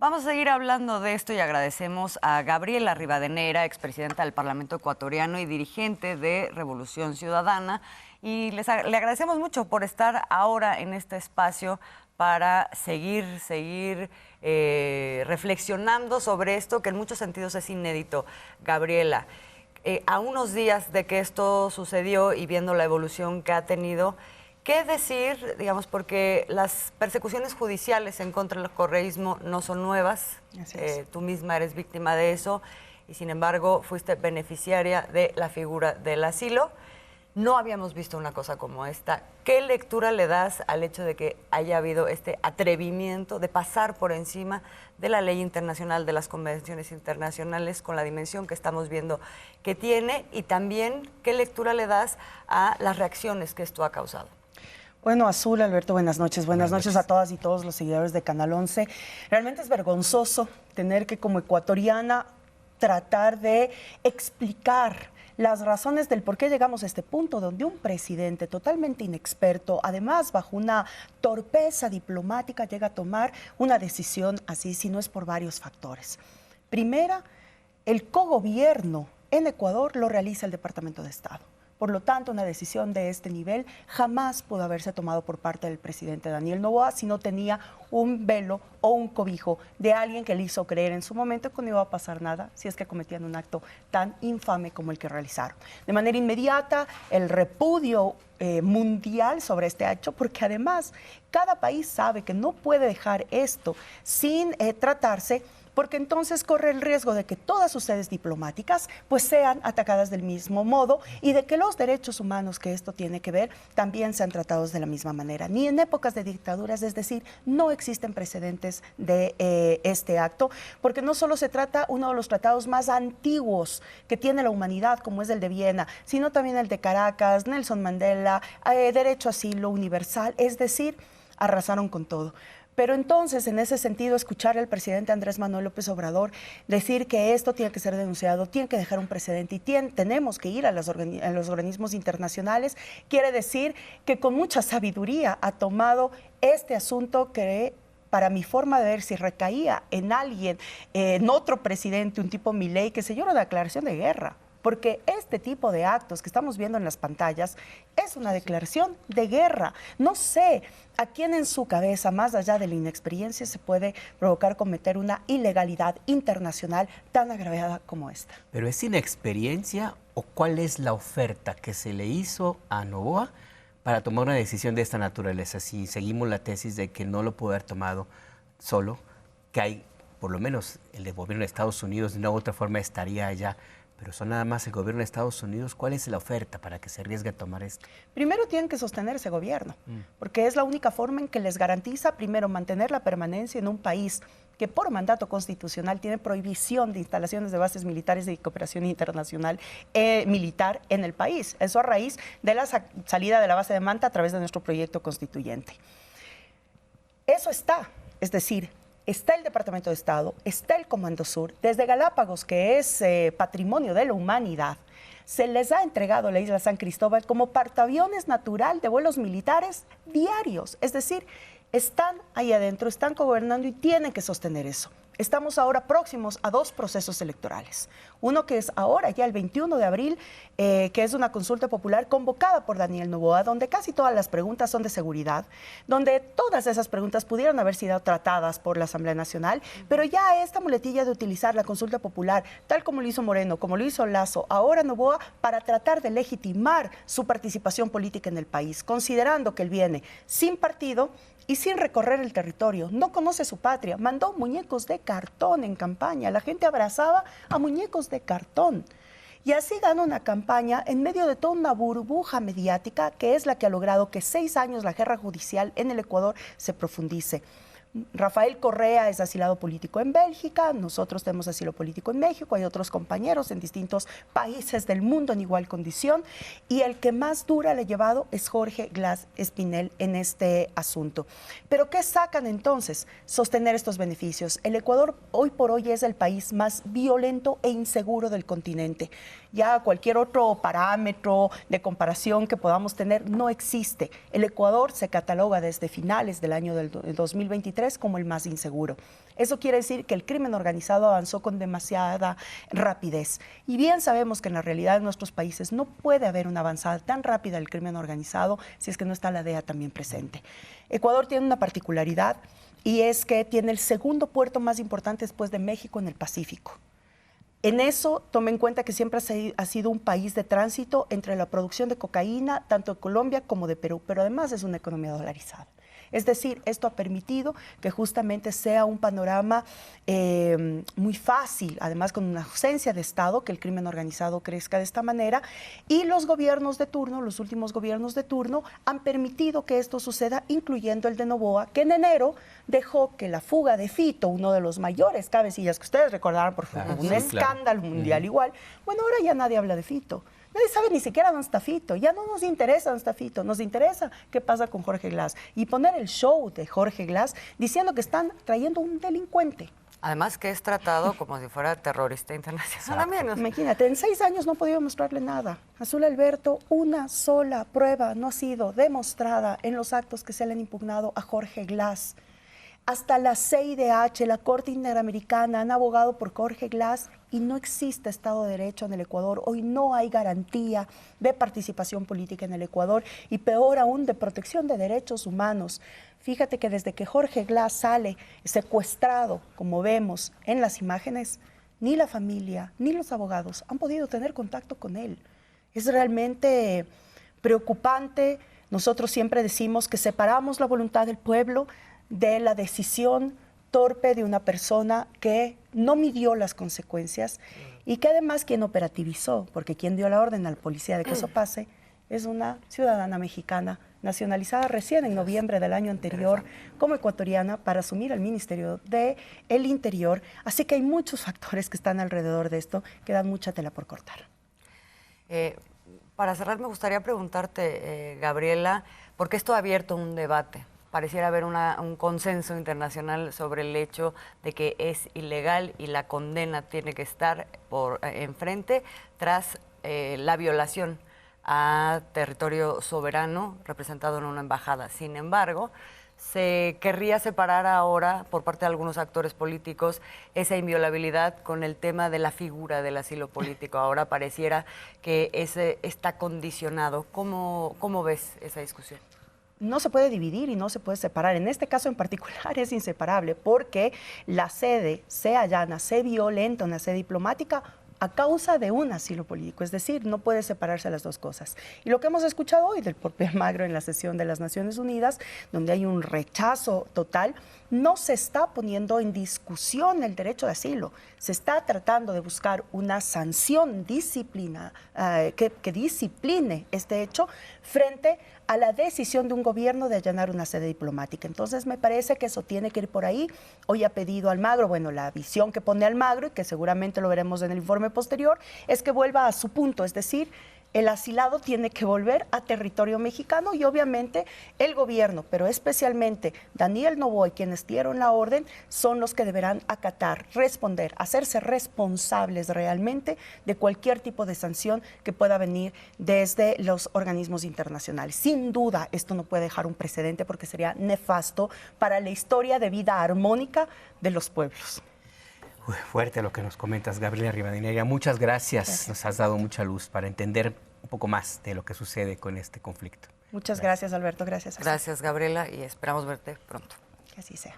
Vamos a seguir hablando de esto y agradecemos a Gabriela Rivadeneira, expresidenta del Parlamento ecuatoriano y dirigente de Revolución Ciudadana. Y le agradecemos mucho por estar ahora en este espacio para seguir reflexionando sobre esto que en muchos sentidos es inédito. Gabriela, a unos días de que esto sucedió y viendo la evolución que ha tenido, ¿qué decir, digamos, porque las persecuciones judiciales en contra del correísmo no son nuevas? Tú misma eres víctima de eso y, sin embargo, fuiste beneficiaria de la figura del asilo. No habíamos visto una cosa como esta. ¿Qué lectura le das al hecho de que haya habido este atrevimiento de pasar por encima de la ley internacional, de las convenciones internacionales, con la dimensión que estamos viendo que tiene? Y también, ¿qué lectura le das a las reacciones que esto ha causado? Bueno, Azul, Alberto, buenas noches. Buenas noches a todas y todos los seguidores de Canal 11. Realmente es vergonzoso tener que, como ecuatoriana, tratar de explicar las razones del por qué llegamos a este punto donde un presidente totalmente inexperto, además bajo una torpeza diplomática, llega a tomar una decisión así, si no es por varios factores. Primera, el cogobierno en Ecuador lo realiza el Departamento de Estado. Por lo tanto, una decisión de este nivel jamás pudo haberse tomado por parte del presidente Daniel Noboa si no tenía un velo o un cobijo de alguien que le hizo creer en su momento que no iba a pasar nada si es que cometían un acto tan infame como el que realizaron. De manera inmediata, el repudio mundial sobre este hecho, porque además cada país sabe que no puede dejar esto sin tratarse, porque entonces corre el riesgo de que todas sus sedes diplomáticas pues sean atacadas del mismo modo y de que los derechos humanos que esto tiene que ver también sean tratados de la misma manera. Ni en épocas de dictaduras, es decir, no existen precedentes de este acto, porque no solo se trata uno de los tratados más antiguos que tiene la humanidad, como es el de Viena, sino también el de Caracas, Nelson Mandela, derecho a asilo universal, es decir, arrasaron con todo. Pero entonces, en ese sentido, escuchar al presidente Andrés Manuel López Obrador decir que esto tiene que ser denunciado, tiene que dejar un precedente y tenemos que ir a los organismos internacionales, quiere decir que con mucha sabiduría ha tomado este asunto que, para mi forma de ver, si recaía en alguien, en otro presidente, un tipo Milei, que se llora una declaración de guerra. Porque este tipo de actos que estamos viendo en las pantallas es una declaración de guerra. No sé a quién en su cabeza, más allá de la inexperiencia, se puede provocar cometer una ilegalidad internacional tan agravada como esta. ¿Pero es inexperiencia o cuál es la oferta que se le hizo a Noboa para tomar una decisión de esta naturaleza? Si seguimos la tesis de que no lo pudo haber tomado solo, que hay, por lo menos el gobierno de Estados Unidos de una u otra forma estaría allá, pero son nada más el gobierno de Estados Unidos. ¿Cuál es la oferta para que se arriesgue a tomar esto? Primero tienen que sostener ese gobierno, porque es la única forma en que les garantiza, primero, mantener la permanencia en un país que por mandato constitucional tiene prohibición de instalaciones de bases militares de cooperación internacional militar en el país. Eso a raíz de la salida de la base de Manta a través de nuestro proyecto constituyente. Eso está, es decir, está el Departamento de Estado, está el Comando Sur, desde Galápagos, que es patrimonio de la humanidad, se les ha entregado la isla San Cristóbal como portaaviones natural de vuelos militares diarios, es decir, están ahí adentro, están gobernando y tienen que sostener eso. Estamos ahora próximos a 2 procesos electorales. Uno que es ahora, ya el 21 de abril, que es una consulta popular convocada por Daniel Noboa, donde casi todas las preguntas son de seguridad, donde todas esas preguntas pudieron haber sido tratadas por la Asamblea Nacional, pero ya esta muletilla de utilizar la consulta popular, tal como lo hizo Moreno, como lo hizo Lasso, ahora Noboa, para tratar de legitimar su participación política en el país, considerando que él viene sin partido y sin recorrer el territorio, no conoce su patria, mandó muñecos de cartón en campaña, la gente abrazaba a muñecos de cartón. Y así gana una campaña en medio de toda una burbuja mediática que es la que ha logrado que 6 años la guerra judicial en el Ecuador se profundice. Rafael Correa es asilado político en Bélgica, nosotros tenemos asilo político en México, hay otros compañeros en distintos países del mundo en igual condición, y el que más dura le ha llevado es Jorge Glass Espinel en este asunto. ¿Pero qué sacan entonces? Sostener estos beneficios. El Ecuador hoy por hoy es el país más violento e inseguro del continente. Ya cualquier otro parámetro de comparación que podamos tener no existe. El Ecuador se cataloga desde finales del año del 2023 2023 como el más inseguro. Eso quiere decir que el crimen organizado avanzó con demasiada rapidez. Y bien sabemos que en la realidad de nuestros países no puede haber una avanzada tan rápida del crimen organizado si es que no está la DEA también presente. Ecuador tiene una particularidad y es que tiene el segundo puerto más importante después de México en el Pacífico. En eso, tome en cuenta que siempre ha sido un país de tránsito entre la producción de cocaína, tanto de Colombia como de Perú, pero además es una economía dolarizada. Es decir, esto ha permitido que justamente sea un panorama muy fácil, además con una ausencia de Estado, que el crimen organizado crezca de esta manera, y los gobiernos de turno, los últimos gobiernos de turno, han permitido que esto suceda, incluyendo el de Noboa, que en enero dejó que la fuga de Fito, uno de los mayores cabecillas que ustedes recordarán, por favor, un escándalo mundial igual, bueno, ahora ya nadie habla de Fito. Nadie sabe ni siquiera dónde está Fito. Ya no nos interesa dónde está Fito. Nos interesa qué pasa con Jorge Glass. Y poner el show de Jorge Glass diciendo que están trayendo un delincuente. Además que es tratado como si fuera terrorista internacional. Al menos. Imagínate, en 6 años no he podido mostrarle nada. Azul Alberto, una sola prueba no ha sido demostrada en los actos que se le han impugnado a Jorge Glass. Hasta la CIDH, la Corte Interamericana, han abogado por Jorge Glass y no existe Estado de Derecho en el Ecuador. Hoy no hay garantía de participación política en el Ecuador y peor aún de protección de derechos humanos. Fíjate que desde que Jorge Glass sale secuestrado, como vemos en las imágenes, ni la familia ni los abogados han podido tener contacto con él. Es realmente preocupante. Nosotros siempre decimos que separamos la voluntad del pueblo de la decisión torpe de una persona que no midió las consecuencias y que además quien operativizó, porque quien dio la orden al policía de que eso pase, es una ciudadana mexicana nacionalizada recién en noviembre del año anterior como ecuatoriana para asumir el Ministerio del Interior. Así que hay muchos factores que están alrededor de esto que dan mucha tela por cortar. Para cerrar, me gustaría preguntarte, Gabriela, porque esto ha abierto un debate. Pareciera haber un consenso internacional sobre el hecho de que es ilegal y la condena tiene que estar enfrente tras la violación a territorio soberano representado en una embajada. Sin embargo, se querría separar ahora, por parte de algunos actores políticos, esa inviolabilidad con el tema de la figura del asilo político. Ahora pareciera que ese está condicionado. ¿Cómo ves esa discusión? No se puede dividir y no se puede separar. En este caso en particular es inseparable porque la sede, sea llana, sea violenta, una sede diplomática, a causa de un asilo político, es decir, no puede separarse las dos cosas. Y lo que hemos escuchado hoy del propio Almagro en la sesión de las Naciones Unidas, donde hay un rechazo total, no se está poniendo en discusión el derecho de asilo, se está tratando de buscar una sanción que discipline este hecho frente a la decisión de un gobierno de allanar una sede diplomática. Entonces me parece que eso tiene que ir por ahí. Hoy ha pedido Almagro, bueno, la visión que pone Almagro, y que seguramente lo veremos en el informe posterior, es que vuelva a su punto, es decir, el asilado tiene que volver a territorio mexicano y obviamente el gobierno, pero especialmente Daniel Noboa y quienes dieron la orden, son los que deberán acatar, responder, hacerse responsables realmente de cualquier tipo de sanción que pueda venir desde los organismos internacionales. Sin duda, esto no puede dejar un precedente porque sería nefasto para la historia de vida armónica de los pueblos. Fuerte lo que nos comentas, Gabriela Rivadeneira. Muchas gracias. Nos has dado mucha luz para entender un poco más de lo que sucede con este conflicto. Muchas gracias, Alberto. Gracias. Gracias, Gabriela, y esperamos verte pronto. Que así sea.